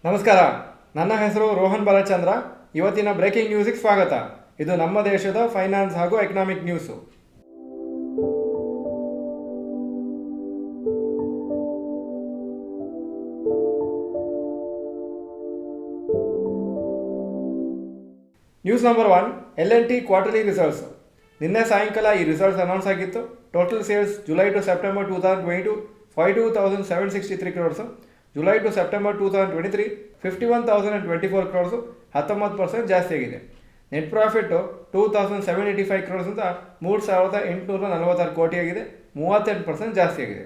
ನಮಸ್ಕಾರ, ನನ್ನ ಹೆಸರು ರೋಹನ್ ಬಾಲಚಂದ್ರ. ಇವತ್ತಿನ ಬ್ರೇಕಿಂಗ್ ನ್ಯೂಸಿಗೆ ಸ್ವಾಗತ. ಇದು ನಮ್ಮ ದೇಶದ ಫೈನಾನ್ಸ್ ಹಾಗೂ economic news. News number 1, L&T quarterly results. ನಿನ್ನೆ ಸಾಯಂಕಾಲ ಈ ರಿಸಲ್ಟ್ಸ್ ಅನೌನ್ಸ್ ಆಗಿತ್ತು. Total sales July to September 2022 52,763 crores. July to September 2023 51,024 crores, 19% ಜಾಸ್ತಿ ಆಗಿದೆ. ನೆಟ್ ಪ್ರಾಫಿಟ್ಟು 2,785 crores ಅಂತ 3,846 ಕೋಟಿ ಆಗಿದೆ, 38% ಜಾಸ್ತಿ ಆಗಿದೆ.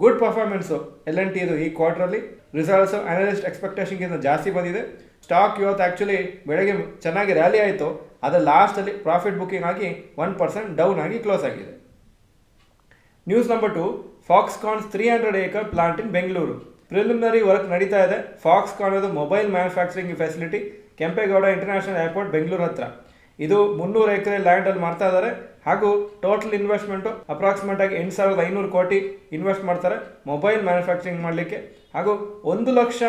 ಗುಡ್ ಪರ್ಫಾರ್ಮೆನ್ಸು L&T ಇದು ಈ ಕ್ವಾರ್ಟ್ರಲ್ಲಿ. ರಿಸಲ್ಟ್ಸು ಅನಲಿಸ್ಟ್ ಎಕ್ಸ್ಪೆಕ್ಟೇಷನ್ಗಿಂತ ಜಾಸ್ತಿ ಬಂದಿದೆ. ಸ್ಟಾಕ್ ಇವತ್ತು ಆ್ಯಕ್ಚುಲಿ ಬೆಳಗ್ಗೆ ಚೆನ್ನಾಗಿ ರ್ಯಾಲಿ ಆಯಿತು, ಅದರ ಲಾಸ್ಟಲ್ಲಿ ಪ್ರಾಫಿಟ್ ಬುಕ್ಕಿಂಗ್ ಆಗಿ 1% ಡೌನ್ ಆಗಿ ಕ್ಲೋಸ್ ಆಗಿದೆ. News number 2, Foxconn's 300 acre plant ಇನ್ ಬೆಂಗಳೂರು. ಪ್ರಿಲಿಮಿನರಿ ವರ್ಕ್ ನಡೀತಾ ಇದೆ. ಫಾಕ್ಸ್ಕಾನ್ ಅದು mobile manufacturing facility Kempegowda international airport Bengaluru ಹತ್ರ. ಇದು 300 ಎಕರೆ ಲ್ಯಾಂಡಲ್ಲಿ ಮಾಡ್ತಾ ಇದ್ದಾರೆ. ಹಾಗೂ ಟೋಟಲ್ ಇನ್ವೆಸ್ಟ್ಮೆಂಟು ಅಪ್ರಾಕ್ಸಿಮೇಟ್ ಆಗಿ 8,500 ಕೋಟಿ ಇನ್ವೆಸ್ಟ್ ಮಾಡ್ತಾರೆ ಮೊಬೈಲ್ ಮ್ಯಾನುಫ್ಯಾಕ್ಚರಿಂಗ್ ಮಾಡಲಿಕ್ಕೆ. ಹಾಗೂ 1 ಲಕ್ಷ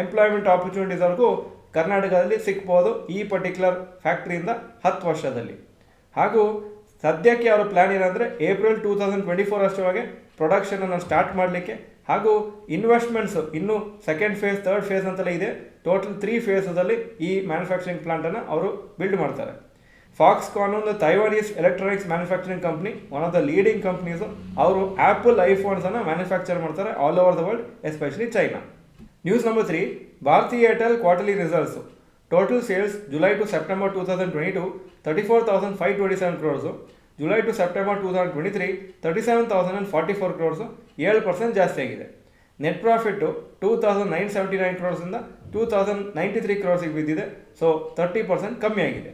ಎಂಪ್ಲಾಯ್ಮೆಂಟ್ ಆಪರ್ಚುನಿಟೀಸ್ವರೆಗೂ ಕರ್ನಾಟಕದಲ್ಲಿ ಸಿಗ್ಬೋದು ಈ ಪರ್ಟಿಕ್ಯುಲರ್ ಫ್ಯಾಕ್ಟ್ರಿಯಿಂದ 10 ವರ್ಷದಲ್ಲಿ. ಹಾಗೂ ಸದ್ಯಕ್ಕೆ ಅವರ ಪ್ಲ್ಯಾನ್ ಏನಂದರೆ ಏಪ್ರಿಲ್ 2024 ಅಷ್ಟರೊಳಗೆ ಪ್ರೊಡಕ್ಷನನ್ನು ಸ್ಟಾರ್ಟ್ ಮಾಡಲಿಕ್ಕೆ. ಹಾಗೂ ಇನ್ವೆಸ್ಟ್ಮೆಂಟ್ಸು ಇನ್ನೂ ಸೆಕೆಂಡ್ ಫೇಸ್, ಥರ್ಡ್ ಫೇಸ್ ಅಂತಲೇ ಇದೆ. ಟೋಟಲ್ 3 ಫೇಸಲ್ಲಿ ಈ ಮ್ಯಾನುಫ್ಯಾಕ್ಚರಿಂಗ್ ಪ್ಲಾಂಟನ್ನು ಅವರು ಬಿಲ್ಡ್ ಮಾಡ್ತಾರೆ. ಫಾಕ್ಸ್ಕಾನ್ ಒಂದು Taiwanese electronics manufacturing company, one of the leading companies. ಅವರು ಆ್ಯಪಲ್ ಐಫೋನ್ಸನ್ನು ಮ್ಯಾನುಫ್ಯಾಕ್ಚರ್ ಮಾಡ್ತಾರೆ all over the world, especially China. News number 3, Bharti Airtel quarterly results. Total sales July to September 2022 34,527 crores. July to September 2023 37,044 crores, 7% ಜಾಸ್ತಿ ಆಗಿದೆ. Net profit 2,979 crores ಇಂದ 2,093 crores ಬಿದ್ದಿದೆ. So 30% ಕಮ್ಮಿ ಆಗಿದೆ.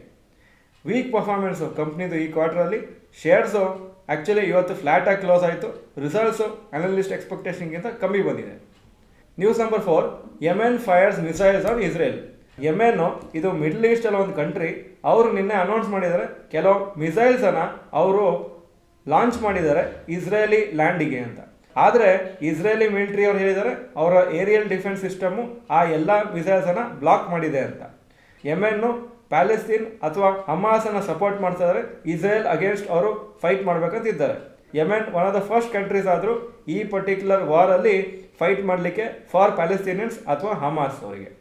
Weak performance ಕಂಪ್ನಿದು ಈ ಕ್ವಾರ್ಟರಲ್ಲಿ. ಶೇರ್ಸು ಆ್ಯಕ್ಚುಲಿ ಇವತ್ತು ಫ್ಲ್ಯಾಟಾಗಿ ಕ್ಲೋಸ್ ಆಯಿತು. ರಿಸಲ್ಟ್ಸು ಅನಲಿಸ್ಟ್ ಎಕ್ಸ್ಪೆಕ್ಟೇಷನ್ಗಿಂತ ಕಮ್ಮಿ ಬಂದಿದೆ. News number 4, Yemen fires missiles on Israel. ಯೆಮೆನ್ನು ಇದು ಮಿಡ್ಲ್ ಈಸ್ಟಲ್ಲಿ ಒಂದು ಕಂಟ್ರಿ. ಅವರು ನಿನ್ನೆ ಅನೌನ್ಸ್ ಮಾಡಿದ್ದಾರೆ ಕೆಲವು ಮಿಸೈಲ್ಸನ್ನು ಅವರು ಲಾಂಚ್ ಮಾಡಿದ್ದಾರೆ ಇಸ್ರೇಲಿ ಲ್ಯಾಂಡಿಗೆ ಅಂತ. ಆದರೆ ಇಸ್ರೇಲಿ ಮಿಲಿಟ್ರಿ ಅವರು ಹೇಳಿದ್ದಾರೆ ಅವರ ಏರಿಯಲ್ ಡಿಫೆನ್ಸ್ ಸಿಸ್ಟಮು ಆ ಎಲ್ಲ ಮಿಸೈಲ್ಸನ್ನು ಬ್ಲಾಕ್ ಮಾಡಿದೆ ಅಂತ. ಯೆಮೆನ್ನು ಪ್ಯಾಲೆಸ್ತೀನ್ ಅಥವಾ ಹಮಾಸನ್ನು ಸಪೋರ್ಟ್ ಮಾಡ್ತಿದ್ದಾರೆ. ಇಸ್ರೇಲ್ ಅಗೇನ್ಸ್ಟ್ ಅವರು ಫೈಟ್ ಮಾಡಬೇಕಂತಿದ್ದಾರೆ. Yemen one of the first countries ಆದರೂ ಈ ಪರ್ಟಿಕ್ಯುಲರ್ ವಾರಲ್ಲಿ ಫೈಟ್ ಮಾಡಲಿಕ್ಕೆ ಫಾರ್ ಪ್ಯಾಲೆಸ್ತೀನಿಯನ್ಸ್ ಅಥವಾ ಹಮಾಸ್ ಅವರಿಗೆ.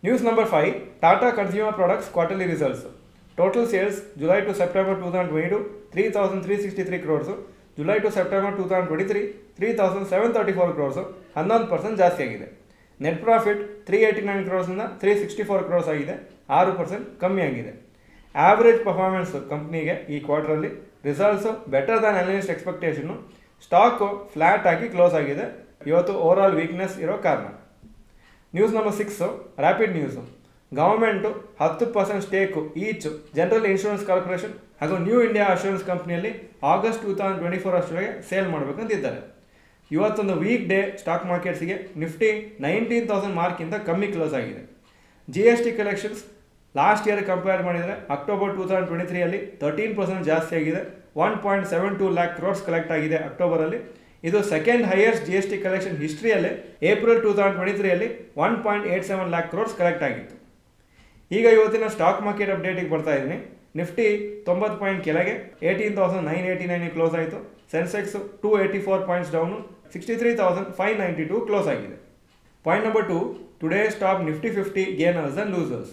News number 5, Tata consumer products quarterly results. Total sales July to September 2022 3,363 crores. July to September 2023 3,734 crores, 11% ಜಾಸ್ತಿ ಆಗಿದೆ. ನೆಟ್ ಪ್ರಾಫಿಟ್ 389 crores ಇಂದ 364 crores ಆಗಿದೆ, 6% ಕಮ್ಮಿ ಆಗಿದೆ. ಆವ್ರೇಜ್ ಪರ್ಫಾರ್ಮೆನ್ಸು ಕಂಪ್ನಿಗೆ ಈ ಕ್ವಾರ್ಟರಲ್ಲಿ. Results better than analyst expectation. Stock flat ಆಗಿ ಕ್ಲೋಸ್ ಆಗಿದೆ ಇವತ್ತು ಓವರಾಲ್ ವೀಕ್ನೆಸ್ ಇರೋ ಕಾರಣ. News number 6, rapid news. Government 10% stake each general insurance corporation ಹಾಗೂ ನ್ಯೂ ಇಂಡಿಯಾ ಅಶ್ಯೂರೆನ್ಸ್ ಕಂಪ್ನಿಯಲ್ಲಿ ಆಗಸ್ಟ್ 2024 ಅಷ್ಟರೊಳಗೆ ಸೇಲ್ ಮಾಡಬೇಕಂತಿದ್ದಾರೆ. ಇವತ್ತೊಂದು ವೀಕ್ ಡೇ ಸ್ಟಾಕ್ ಮಾರ್ಕೆಟ್ಸಿಗೆ ನಿಫ್ಟಿ 19,000 ಮಾರ್ಕಿಂದ ಕಮ್ಮಿ ಕ್ಲೋಸ್ ಆಗಿದೆ. GST collections last year compare ಮಾಡಿದರೆ ಅಕ್ಟೋಬರ್ 2023 13% ಜಾಸ್ತಿ ಆಗಿದೆ. 1.72 lakh crores ಕಲೆಕ್ಟ್ ಆಗಿದೆ ಅಕ್ಟೋಬರಲ್ಲಿ. ಇದು ಸೆಕೆಂಡ್ ಹೈಯೆಸ್ಟ್ GST ಕಲೆಕ್ಷನ್ ಹಿಸ್ಟ್ರಿಯಲ್ಲೇ. ಏಪ್ರಿಲ್ 2023 1.87 lakh crores ಕಲೆಕ್ಟ್ ಆಗಿತ್ತು. ಈಗ ಇವತ್ತಿನ ಸ್ಟಾಕ್ ಮಾರ್ಕೆಟ್ ಅಪ್ಡೇಟಿಗೆ ಬರ್ತಾ ಇದ್ದೀನಿ. ನಿಫ್ಟಿ 90 ಪಾಯಿಂಟ್ ಕೆಳಗೆ 18,989 ಕ್ಲೋಸ್ ಆಯಿತು. ಸೆನ್ಸೆಕ್ಸು 284 ಪಾಯಿಂಟ್ಸ್ ಡೌನು 63,592 ಕ್ಲೋಸ್ ಆಗಿದೆ. Point number 2, today's top Nifty 50 gainers and losers.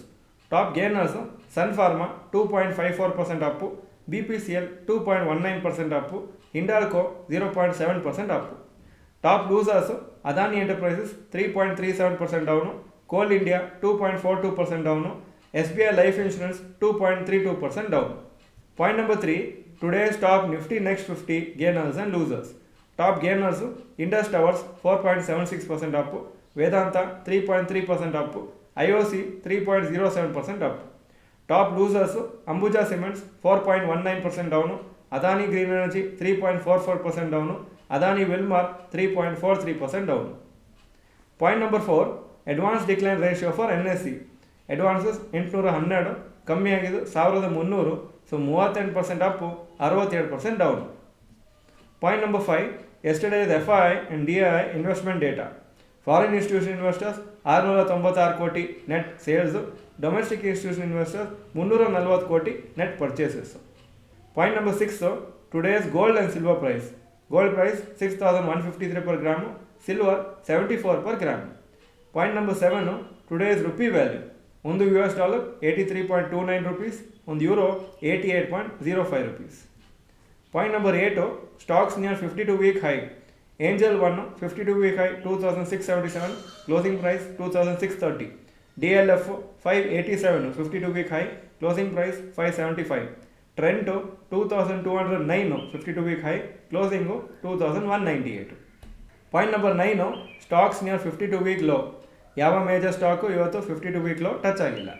Top gainers Sun Pharma 2.54% up, BPCL 2.19% up, Hindalco 0.7% up. Top losers Adani enterprises 3.37% down, coal India 2.42% down, SBI life insurance 2.32% down. Point number 3, today's top Nifty next 50 gainers and losers. Top gainers Indus towers 4.76% up, Vedanta 3.3% up, IOC 3.07% Appu. Top losers Ambuja cements 4.19% down, Adani green energy 3.44% down, Adani ವಿಲ್ಮಾರ್ 3.43% down. Point number 4, advance decline ratio for NSE. Advances 812, ಕಮ್ಮಿ ಆಗಿದ್ದು 1,300. So 38% Appu, 67% down. Point number 5, yesterday's FII and DII investment data. Foreign institutional investors 696 ಕೋಟಿ net sales. Domestic institution investors 340 ಕೋಟಿ net purchases. Point number 6, today's gold and silver price. Gold price 6153 per gram, silver 74 per gram. Point number 7, today's rupee value. ಒಂದು US dollar 83.29 rupees, ಒಂದು euro 88.05 rupees. Point number 8, stocks near 52-week high. Angel 1 52-week high 2677, closing price 2630. DLF 587 52-week high, closing price 575. Trent 2209 52-week high, closing 2198. Point number 9, stocks near 52-week low. ಯಾವ major stock ಇವತ್ತು 52-week low touch ಆಗಿಲ್ಲ.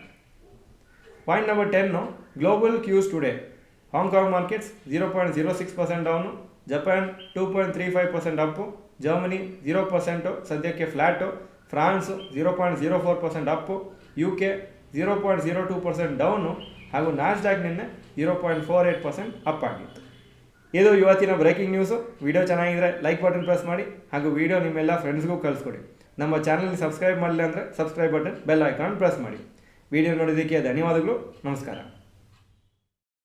Point number 10, global Qs today. Hong Kong markets 0.06% down, Japan 2.35% Appu, Germany 0% ಸದ್ಯಕ್ಕೆ flat, France 0.04% Appu, UK 0.02% down, ಹಾಗೂ Nasdaq ನಿನ್ನೆ 0.48% up ಆಗಿತ್ತು. ಇದು ಇವತ್ತಿನ breaking news. Video ಚೆನ್ನಾಗಿದ್ರೆ ಲೈಕ್ ಬಟನ್ ಪ್ರೆಸ್ ಮಾಡಿ, ಹಾಗೂ ವಿಡಿಯೋ ನಿಮ್ಮೆಲ್ಲ ಫ್ರೆಂಡ್ಸ್ಗೂ ಕಳಿಸ್ಕೊಡಿ. ನಮ್ಮ ಚಾನಲ್ಗೆ ಸಬ್ಸ್ಕ್ರೈಬ್ ಮಾಡಲಿಲ್ಲ ಅಂದರೆ subscribe button, bell icon press ಮಾಡಿ. ವಿಡಿಯೋ ನೋಡೋದಕ್ಕೆ ಧನ್ಯವಾದಗಳು. ನಮಸ್ಕಾರ.